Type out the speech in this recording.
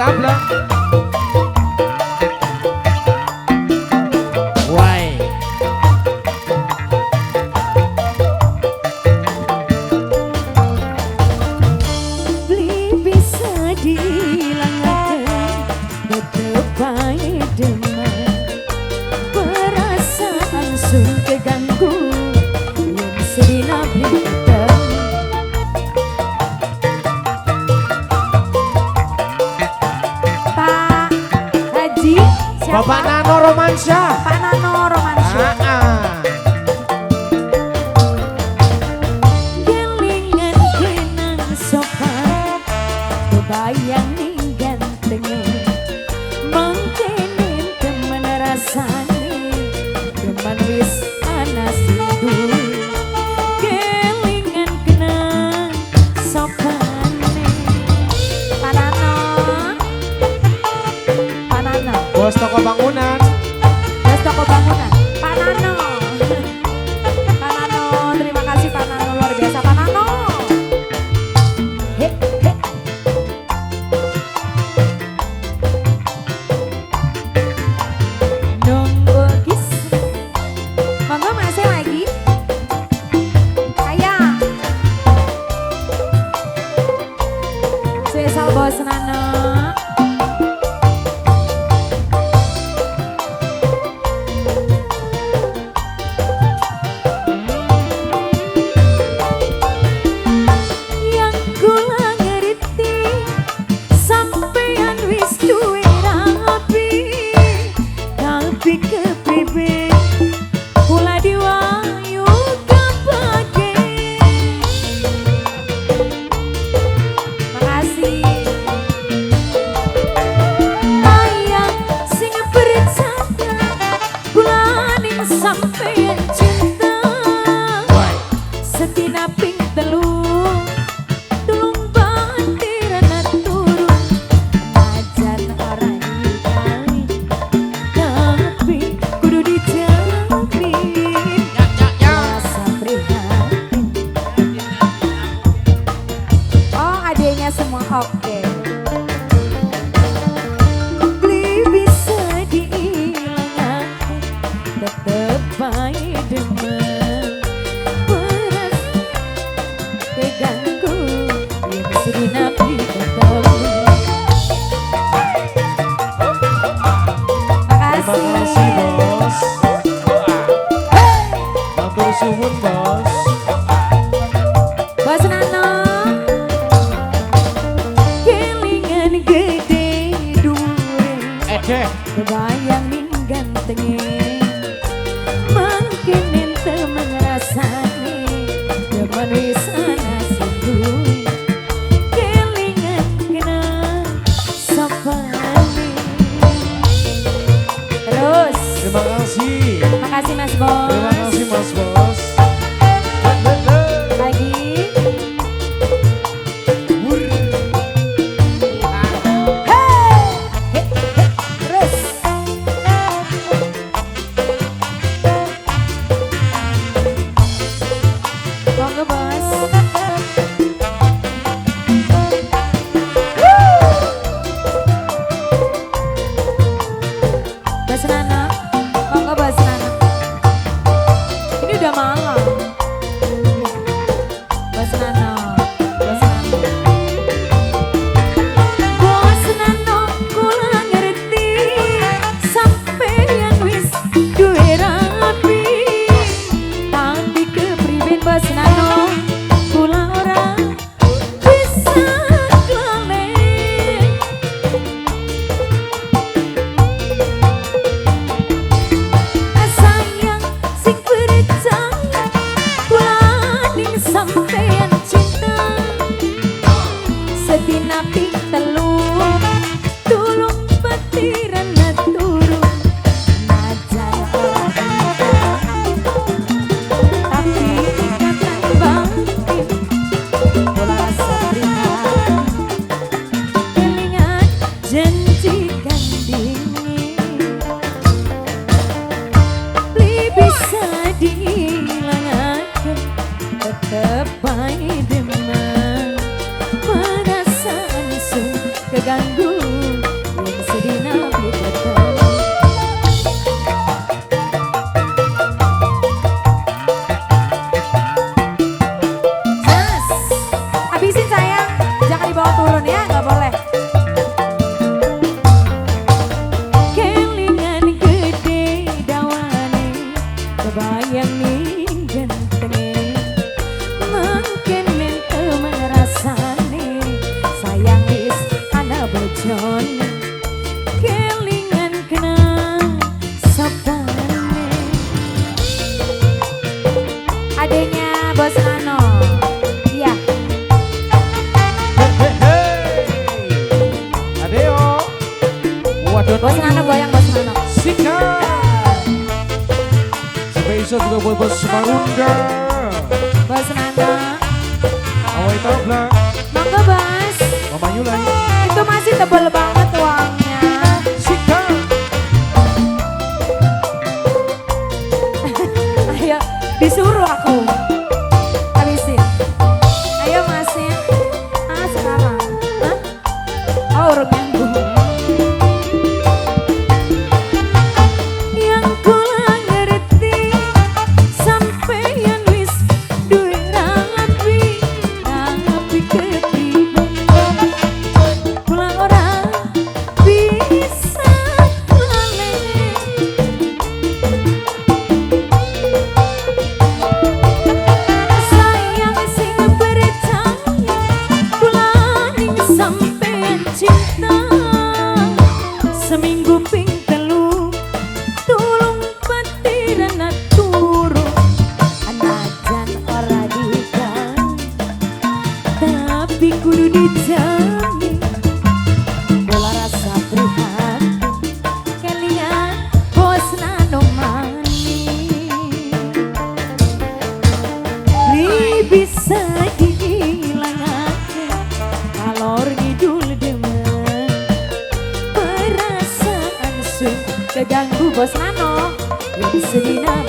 tabrak. Why? Beli bisa dihilangkan, tetep baik demam. Perasaan sun keganggu, yang sedih nabi tetep. Pak Haji, siapa? Bapak Nano Romansyah. Pak Nano Romansyah. Gelingan kenang sopan, kebayang ning gantengnya. Mangkenin temen rasane, temen wis ana sindu. Gelingan kenang sopan. Pak Nano, Pak Nano. Bos toko bangunan. Bos toko bangunan, Pak Nano. Pak Nano, terima kasih Pak Nano, luar biasa Pak Nano. He, he. Nunggu kis. Monggo masih lagi. Sayang. Spesial Bos Nano. Yang kula ngerti sampeyan wis duwe rapi, tapi kepribe kula diwayu kepake. Makasih ayang sing percaya kula ning sampeyan cinta. Setina ping telu tulung bandiran turun najan ora dikali, tapi kudu dijamin rasa prihatin. Oh adanya semua oke. Beli bisa dihilangkan, tetep baik demam. Peras keganggu, yang sedih nabi tetep. Terima kasih bos. Matur suwun bos. Bos Nano, kelingan gede dure, Deh. kebayang ning gantengnya. Mungkin ente mengrasani, teman wis ana sindu. Kelingan kenang sopane. Terus, Terima kasih. makasih Mas Bos. Terima kasih Mas Bos. Lagi. Terus. Monggo Bos. Bos Nana, monggo Bos Nana. Ini udah malam. Bos Nano, Bos Nano. Bos Nano, kula ngerti sampeyan wis duwe rapi, tapi kepriben Bos Nano, kula ora bisa kelalen. Sayang sing percaya kula ning sampeyan cinta. Setina ping telu tulung patiran turun najan ora dikali, tapi ikatan batin kula rasa prihatin. Kelingan janji kandingin, beli bisa dihilangkan, tetep baik demam. Perasaan sun keganggu, tangone kelingan kenang sapane. Adanya Bos Nano. Iya. Adeo. Waduh, Bos Nano goyang Bos Nano. Sika. Spesial juga buat Bos Marunda. Bos Nano. Awai tabla. Mangga Bos. Mama Yulai. Itu masih tebal banget uangnya. Sika. Ayo disuruh aku. Habisin. Ayo Mas ya. Ah sekarang. Hah? Oh urut nyambung. Yang kula ngerti sampeyan wis duwe rapi ketiba. Kula ora bisa laleh. Sayang sing percaya kula ning sampeyan cinta. Seminggu ping telu tulung patiran turu anajan ora dikan tapi kudu dijamin. Kula rasa prihatin kalian Bos Nano manis. Li bisa dihilangake kalor ngidul demen perasaan sun keganggu Bos Nano yang sedina